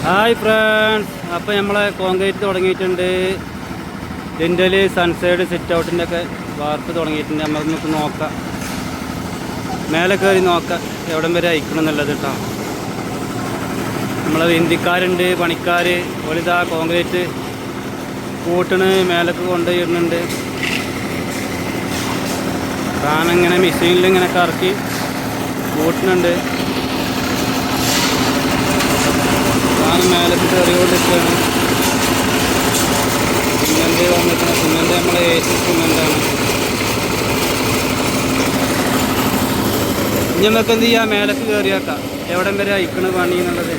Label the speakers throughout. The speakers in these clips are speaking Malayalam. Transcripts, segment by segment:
Speaker 1: ഹായ് ഫ്രണ്ട്സ്, അപ്പോൾ നമ്മളെ കോൺക്രീറ്റ് തുടങ്ങിയിട്ടുണ്ട്. ലിൻഡൽ സൺസൈഡ് സിറ്റ് ഔട്ടിൻ്റെ ഒക്കെ വാർപ്പ് തുടങ്ങിയിട്ടുണ്ട്. നമുക്ക് നോക്കാം, മേലെ കയറി നോക്കാം എവിടം വരെ അയക്കണം എന്നുള്ളത് കേട്ടോ. നമ്മളെ ഹിന്ദിക്കാരുണ്ട്, പണിക്കാർ ഒരിതാ കോൺക്രീറ്റ് കൂട്ടണ് മേലേക്ക് കൊണ്ടുപോയിടുന്നുണ്ട്. സാധനം ഇങ്ങനെ മെഷീനിൽ ഇങ്ങനെ കറക്കി കൂട്ടുന്നുണ്ട്. സാധനം മേലേക്ക് കയറിക്കൊണ്ടിരിക്കുകയാണ്. സിമെൻറ്റ് വന്നിരിക്കുന്ന സിമെൻറ്റ് നമ്മളെ ഏഷ്യൻ സിമെൻറ്റാണ്. ഇനി നമുക്ക് എന്ത് ചെയ്യാം, മേലേക്ക് കയറിയാക്കാം എവിടം വരെ അയക്കണ പണി എന്നുള്ളത്.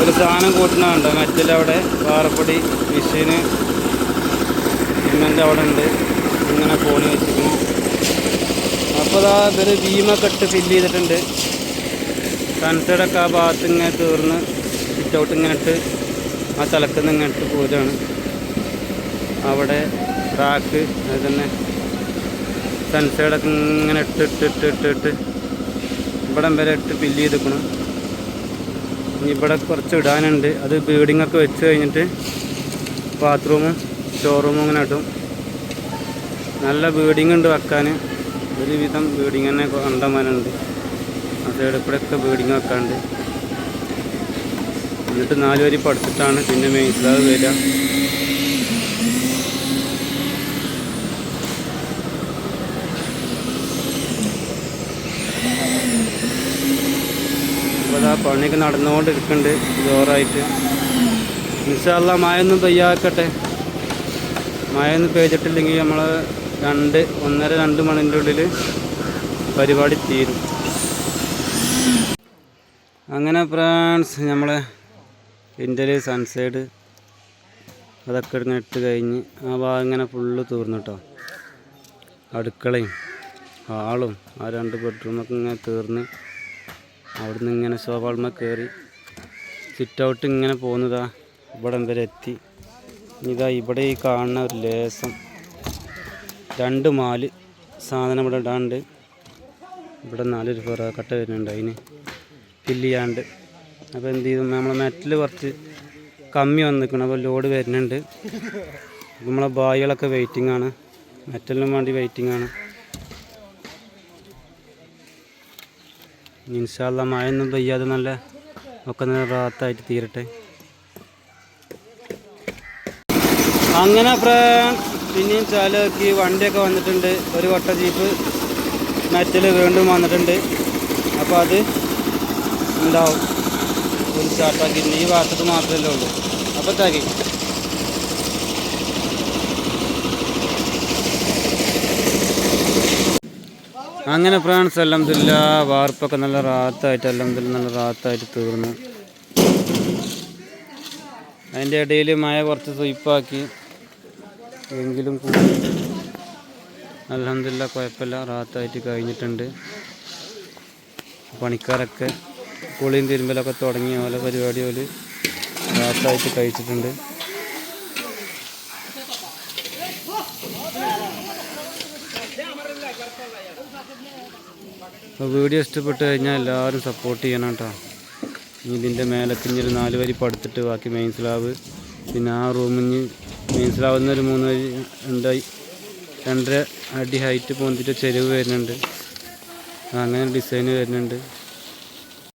Speaker 1: ഒരു സാധനം കൂട്ടുന്നുണ്ട് മറ്റിലവിടെ പാറപ്പൊടി മെഷീന് സിമെൻ്റ് അവിടെ ഉണ്ട്. ഇങ്ങനെ പോണി വെച്ചിരിക്കുന്നു. അപ്പോൾ അതാ ഇവർ ബീമൊക്കെ ഇട്ട് ഫില്ല് ചെയ്തിട്ടുണ്ട്. സൺസൈഡൊക്കെ ആ ഭാഗത്ത് ഇങ്ങനെ തീർന്ന് സിറ്റ് ഔട്ട് ഇങ്ങനെ ഇട്ട് ആ തലക്കുന്ന ഇങ്ങനെ ഇട്ട് പോരാണ്. അവിടെ ട്രാക്ക് അത് തന്നെ സൺസൈഡൊക്കെ ഇങ്ങനെ ഇട്ട് ഇവിടം വരെ ഇട്ട് ഫില്ല് ചെയ്തിരിക്കണം. ഇനി ഇവിടെ കുറച്ച് ഇടാനുണ്ട്. അത് ബീഡിങ്ങൊക്കെ വെച്ച് കഴിഞ്ഞിട്ട് ബാത്റൂമും സ്റ്റോറൂമും ഇങ്ങനെ ഇടും. നല്ല ബീഡിങ് ഉണ്ട് വെക്കാൻ. ഒരുവിധം ബീഡിങ് തന്നെ കണ്ടമാനുണ്ട്. ആ സൈഡിൽ കൂടെയൊക്കെ ബീഡിങ് വെക്കാണ്ട്. എന്നിട്ട് 4 വരി പഠിച്ചിട്ടാണ് പിന്നെ മെയിൻ സ്ലാബ് വരിക. അപ്പോൾ ആ പണിയൊക്കെ നടന്നുകൊണ്ടിരിക്കുന്നുണ്ട് ജോറായിട്ട്. ഇൻഷാ അല്ലാഹ് മഴയൊന്നും പെയ്യാക്കട്ടെ. മഴയൊന്നും പെയ്തിട്ടില്ലെങ്കിൽ നമ്മൾ 1.5-2 മണിൻ്റെ ഉള്ളിൽ പരിപാടി തീരും. അങ്ങനെ ഫ്രണ്ട്സ്, നമ്മളെ ലിൻഡൽ സൺസൈഡ് അതൊക്കെ ഇങ്ങനെ ഇട്ട് കഴിഞ്ഞ് ആ ഭാഗം ഇങ്ങനെ ഫുള്ള് തീർന്നു കേട്ടോ. അടുക്കളയും ഹാളും ആ 2 ബെഡ്റൂമൊക്കെ ഇങ്ങനെ തീർന്ന് അവിടുന്ന് ഇങ്ങനെ സോഫാൾമ കയറി സിറ്റ് ഔട്ട് ഇങ്ങനെ പോകുന്നതാ ഇവിടം വരെ എത്തി. ഇതാ ഇവിടെ ഈ കാണുന്ന ഒരു ലേസം 2 മാല് സാധനം ഇവിടെ ഇടാണ്ട്. ഇവിടെ 4 കട്ട വരുന്നുണ്ട്, അതിന് ഫില്ല് ചെയ്യാണ്ട്. അപ്പോൾ എന്ത് ചെയ്തു, നമ്മളെ മെറ്റൽ കുറച്ച് കമ്മി വന്നിരിക്കണം. അപ്പോൾ ലോഡ് വരുന്നുണ്ട്. നമ്മളെ ബായികളൊക്കെ വെയിറ്റിംഗ് ആണ്, മെറ്റലിനും വേണ്ടി വെയിറ്റിംഗ് ആണ്. ഇൻഷാ അല്ലാഹ് മഴയൊന്നും പെയ്യാതെ നല്ല ഒക്കെ നല്ല റാത്തായിട്ട് തീരട്ടെ. അങ്ങനെ ഫ്രണ്ട്സ്, പിന്നെയും ചാലക്കി വണ്ടിയൊക്കെ വന്നിട്ടുണ്ട്. ഒരു വട്ട ജീപ്പ് മെറ്റൽ വീണ്ടും വന്നിട്ടുണ്ട്. അപ്പോൾ അത് ഉണ്ടാവും ഒരു സ്റ്റാർട്ടാക്കി. ഈ ഭാഗത്ത് മാത്രമല്ലേ ഉള്ളൂ. അപ്പോൾ താക്കി അങ്ങനെ ഫ്രണ്ട്സ്, അൽഹംദുലില്ലാഹ് വാർപ്പൊക്കെ നല്ല റാത്തായിട്ട് അൽഹംദുലില്ലാഹ് നല്ല റാത്തായിട്ട് തീർന്നു. അതിൻ്റെ ഇടയിൽ മഴ കുറച്ച് സ്വീപ്പാക്കി എങ്കിലും കൂടി അൽഹംദുലില്ലാഹ് കുഴപ്പമില്ല, റാത്തായിട്ട് കഴിഞ്ഞിട്ടുണ്ട്. പണിക്കാരൊക്കെ കുളിയും തിരുമ്പലൊക്കെ തുടങ്ങി ഓല പരിപാടി ഓല് റാത്തായിട്ട് കഴിച്ചിട്ടുണ്ട്. അപ്പോൾ വീഡിയോ ഇഷ്ടപ്പെട്ട് കഴിഞ്ഞാൽ എല്ലാവരും സപ്പോർട്ട് ചെയ്യണം കേട്ടോ. ഇതിൻ്റെ മേലൊക്കെ ഇനി ഒരു 4 വരി പടുത്തിട്ട് ബാക്കി മെയിൻ സ്ലാബ്, പിന്നെ ആ റൂമിന് മെയിൻ സ്ലാബിൽ നിന്ന് ഒരു 3 വരി 2.5 അടി ഹൈറ്റ് പോന്നിട്ട് ചെരുവ് വരുന്നുണ്ട്. അങ്ങനെ ഡിസൈൻ വരുന്നുണ്ട്.